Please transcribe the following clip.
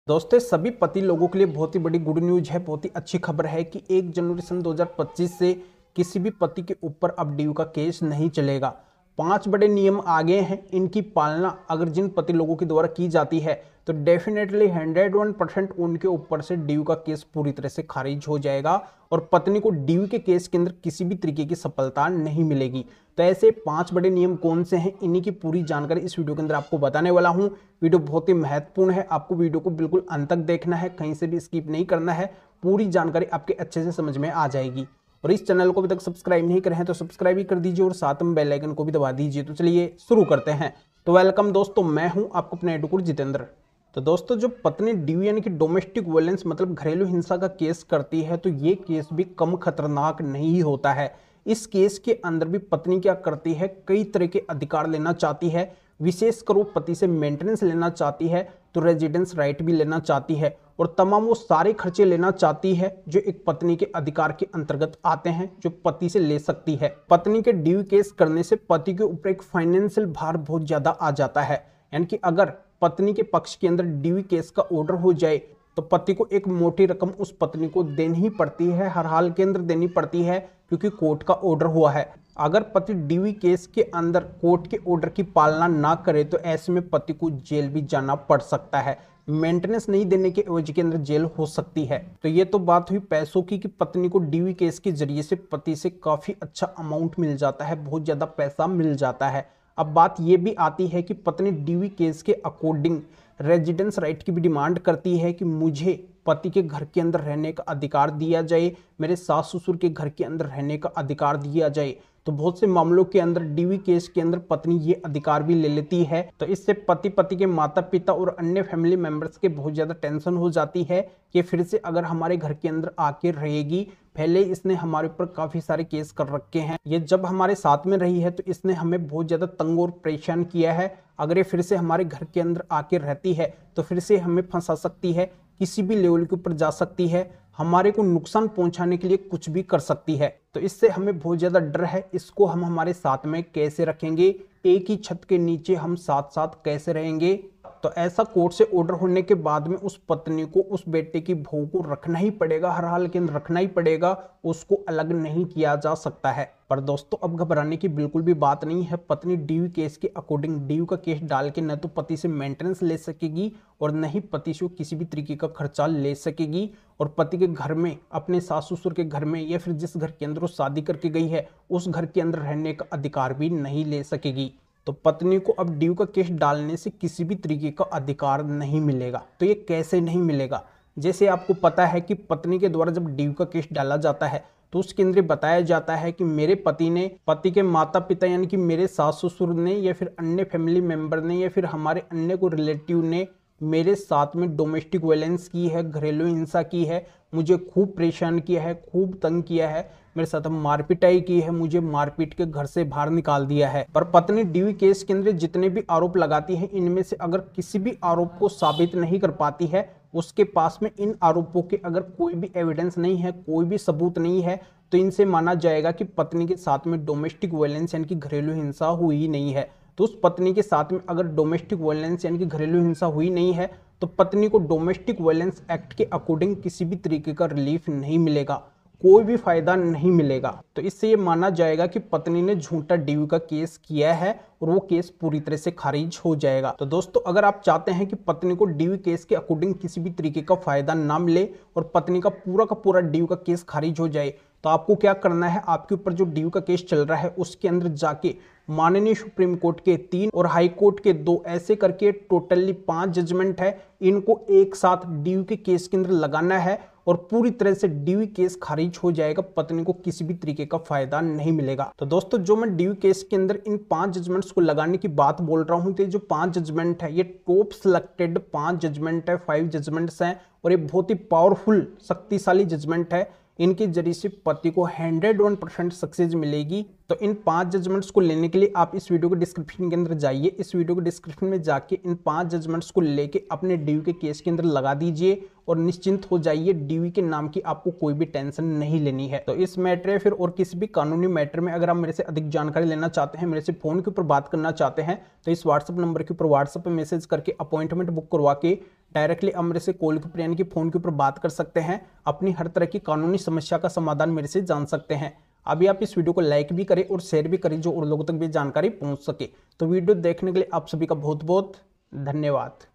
दोस्तों सभी पति लोगों के लिए बहुत ही बड़ी गुड न्यूज है। बहुत ही अच्छी खबर है कि 1 जनवरी सन 2025 से किसी भी पति के ऊपर अब ड्यू का केस नहीं चलेगा। 5 बड़े नियम आ गए हैं, इनकी पालना अगर जिन पति लोगों के द्वारा की जाती है तो डेफिनेटली 101% उनके ऊपर से ड्यू का केस पूरी तरह से खारिज हो जाएगा और पत्नी को ड्यू के केस के अंदर किसी भी तरीके की सफलता नहीं मिलेगी। तो ऐसे 5 बड़े नियम कौन से हैं, इन्हीं की पूरी जानकारी इस वीडियो के अंदर आपको बताने वाला हूं। वीडियो बहुत ही महत्वपूर्ण है, आपको वीडियो को बिल्कुल अंत तक देखना है, कहीं से भी स्किप नहीं करना है। पूरी जानकारी आपके अच्छे से समझ में आ जाएगी। और इस चैनल को अभी तक सब्सक्राइब नहीं करे हैं तो सब्सक्राइब भी कर दीजिए और साथ में बेल आइकन को भी दबा दीजिए। तो चलिए शुरू करते हैं। तो वेलकम दोस्तों, मैं हूं आपको अपना एडवोकेट जितेंद्र। तो दोस्तों जो पत्नी ड्यू यानी कि डोमेस्टिक वायलेंस मतलब घरेलू हिंसा का केस करती है तो ये केस भी कम खतरनाक नहीं होता है। इस केस के अंदर भी पत्नी क्या करती है, कई तरह के अधिकार लेना चाहती है। विशेषकर वो पति से मेंटेनेंस लेना चाहती है तो रेजिडेंस राइट भी लेना चाहती है और तमाम वो सारे खर्चे लेना चाहती है जो एक पत्नी के अधिकार के अंतर्गत आते हैं, जो पति से ले सकती है। पत्नी के ड्यू केस करने से पति के ऊपर एक फाइनेंशियल भार बहुत ज्यादा आ जाता है। यानी कि अगर पत्नी के पक्ष के अंदर ड्यू केस का ऑर्डर हो जाए तो पति को एक मोटी रकम उस पत्नी को देनी ही पड़ती है, हर हाल के अंदर देनी पड़ती है क्योंकि कोर्ट का ऑर्डर हुआ है। अगर पति ड्यू केस के अंदर कोर्ट के ऑर्डर की पालना ना करे तो ऐसे में पति को जेल भी जाना पड़ सकता है। मेंटेनेंस नहीं देने के एवज के अंदर जेल हो सकती है। तो ये तो बात हुई पैसों की कि पत्नी को ड्यू केस के जरिए से पति से काफी अच्छा अमाउंट मिल जाता है, बहुत ज्यादा पैसा मिल जाता है। अब बात ये भी आती है कि पत्नी ड्यू केस के अकॉर्डिंग रेजिडेंस राइट की भी डिमांड करती है कि मुझे पति के घर के अंदर रहने का अधिकार दिया जाए, मेरे सास ससुर के घर के अंदर रहने का अधिकार दिया जाए। तो बहुत से मामलों के अंदर ड्यू केस के अंदर पत्नी ये अधिकार भी ले लेती है। तो इससे पति के माता पिता और अन्य फैमिली मेंबर्स के बहुत ज्यादा टेंशन हो जाती है कि फिर से अगर हमारे घर के अंदर आके रहेगी, पहले इसने हमारे ऊपर काफी सारे केस कर रखे हैं, ये जब हमारे साथ में रही है तो इसने हमें बहुत ज्यादा तंग और परेशान किया है। अगर ये फिर से हमारे घर के अंदर आके रहती है तो फिर से हमें फंसा सकती है, किसी भी लेवल के ऊपर जा सकती है, हमारे को नुकसान पहुंचाने के लिए कुछ भी कर सकती है। तो इससे हमें बहुत ज्यादा डर है। इसको हम हमारे साथ में कैसे रखेंगे, एक ही छत के नीचे हम साथ साथ कैसे रहेंगे। तो ऐसा कोर्ट से ऑर्डर होने के बाद में उस पत्नी को उस बेटे की बहू को रखना ही पड़ेगा, हर हाल के अंदर रखना ही पड़ेगा, उसको अलग नहीं किया जा सकता है। पर दोस्तों अब घबराने की बिल्कुल भी बात नहीं है। पत्नी ड्यू केस के अकॉर्डिंग ड्यू का केस डाल के न तो पति से मेंटेनेंस ले सकेगी और न ही पति से किसी भी तरीके का खर्चा ले सकेगी और पति के घर में, अपने सास ससुर के घर में या फिर जिस घर के अंदर वो शादी करके गई है उस घर के अंदर रहने का अधिकार भी नहीं ले सकेगी। तो पत्नी को अब ड्यू का केस डालने से किसी भी तरीके का अधिकार नहीं मिलेगा। तो ये कैसे नहीं मिलेगा, जैसे आपको पता है कि पत्नी के द्वारा जब ड्यू का केस डाला जाता है तो उसके अंदर बताया जाता है कि मेरे पति ने, पति के माता पिता यानी कि मेरे सास ससुर ने या फिर अन्य फैमिली मेंबर ने या फिर हमारे अन्य को रिलेटिव ने मेरे साथ में डोमेस्टिक वायलेंस की है, घरेलू हिंसा की है, मुझे खूब परेशान किया है, खूब तंग किया है, मेरे साथ मारपिटाई की है, मुझे मारपीट के घर से बाहर निकाल दिया है। पर पत्नी ड्यू केस के अंदर जितने भी आरोप लगाती है इनमें से अगर किसी भी आरोप को साबित नहीं कर पाती है, उसके पास में इन आरोपों के अगर कोई भी एविडेंस नहीं है, कोई भी सबूत नहीं है, तो इनसे माना जाएगा कि पत्नी के साथ में डोमेस्टिक वायलेंस यानी कि घरेलू हिंसा हुई ही नहीं है। तो उस पत्नी के साथ में अगर डोमेस्टिक वायलेंस यानी कि घरेलू हिंसा हुई नहीं है तो पत्नी को डोमेस्टिक वायलेंस एक्ट के अकॉर्डिंग किसी भी तरीके का रिलीफ नहीं मिलेगा, कोई भी फायदा नहीं मिलेगा। तो इससे ये माना जाएगा कि पत्नी ने झूठा ड्यू का केस किया है और वो केस पूरी तरह से खारिज हो जाएगा। तो दोस्तों अगर आप चाहते हैं कि पत्नी को ड्यू केस के अकॉर्डिंग किसी भी तरीके का फायदा ना मिले और पत्नी का पूरा ड्यू का केस खारिज हो जाए तो आपको क्या करना है, आपके ऊपर जो ड्यू का केस चल रहा है उसके अंदर जाके माननीय सुप्रीम कोर्ट के 3 और हाई कोर्ट के 2 ऐसे करके टोटली 5 जजमेंट है, इनको एक साथ ड्यू के केस के अंदर लगाना है और पूरी तरह से ड्यू केस खारिज हो जाएगा, पत्नी को किसी भी तरीके का फायदा नहीं मिलेगा। तो दोस्तों जो मैं ड्यू केस के अंदर इन 5 जजमेंट्स को लगाने की बात बोल रहा हूं तो ये जो 5 जजमेंट है ये टॉप सिलेक्टेड 5 जजमेंट है, 5 जजमेंट्स हैं और ये बहुत ही पावरफुल शक्तिशाली जजमेंट है। इनके जरिए से पति को 101% सक्सेस मिलेगी। तो इन 5 जजमेंट्स को लेने के लिए आप इस वीडियो के डिस्क्रिप्शन के अंदर जाइए, इस वीडियो के डिस्क्रिप्शन में जाके इन 5 जजमेंट्स को लेके अपने ड्यू के केस के अंदर लगा दीजिए और निश्चिंत हो जाइए, ड्यू के नाम की आपको कोई भी टेंशन नहीं लेनी है। तो इस मैटर या फिर और किसी भी कानूनी मैटर में अगर आप मेरे से अधिक जानकारी लेना चाहते हैं, मेरे से फोन के ऊपर बात करना चाहते हैं तो इस व्हाट्सएप नंबर के ऊपर व्हाट्सएप पे मैसेज करके अपॉइंटमेंट बुक करवा के डायरेक्टली अमरे से कॉल के ऊपर यानी कि फ़ोन के ऊपर बात कर सकते हैं, अपनी हर तरह की कानूनी समस्या का समाधान मेरे से जान सकते हैं। अभी आप इस वीडियो को लाइक भी करें और शेयर भी करें, जो और लोगों तक भी जानकारी पहुंच सके। तो वीडियो देखने के लिए आप सभी का बहुत बहुत धन्यवाद।